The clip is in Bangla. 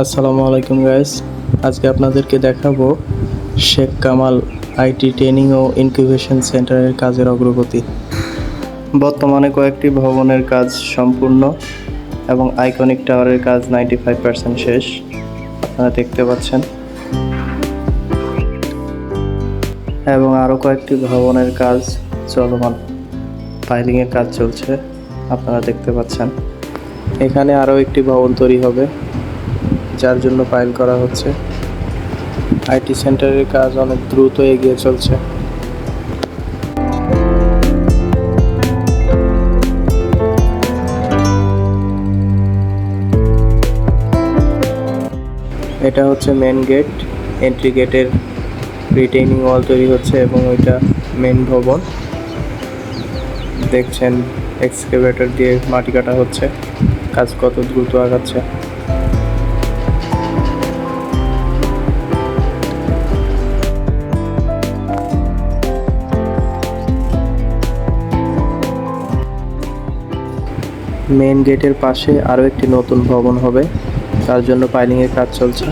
আসসালামু আলাইকুম গাইস। আজকে আপনাদেরকে দেখাবো শেখ কামাল আইটি ট্রেনিং ও ইনকিউবেশন সেন্টারের কাজের অগ্রগতি। বর্তমানে কয়েকটি ভবনের কাজ সম্পূর্ণ এবং আইকনিক টাওয়ারের কাজ 95% শেষ, আপনারা দেখতে পাচ্ছেন। এবং আরও কয়েকটি ভবনের কাজ চলমান, ফাইলিংয়ের কাজ চলছে, আপনারা দেখতে পাচ্ছেন। এখানে আরও একটি ভবন তৈরি হবে, যার জন্য ফাইল করা হচ্ছে। আইটি সেন্টারের কাজ অনেক দ্রুত এগিয়ে চলছে। এটা হচ্ছে মেন গেট, এন্ট্রি গেটের রিটেইনিং ওয়াল তৈরি হচ্ছে এবং ওইটা মেন ভবন। দেখছেন এক্সকেভেটর দিয়ে মাটি কাটা হচ্ছে, কাজ কত দ্রুত আগাচ্ছে। মেন গেটের পাশে আরও একটি নতুন ভবন হবে, তার জন্য পাইলিংয়ের কাজ চলছে।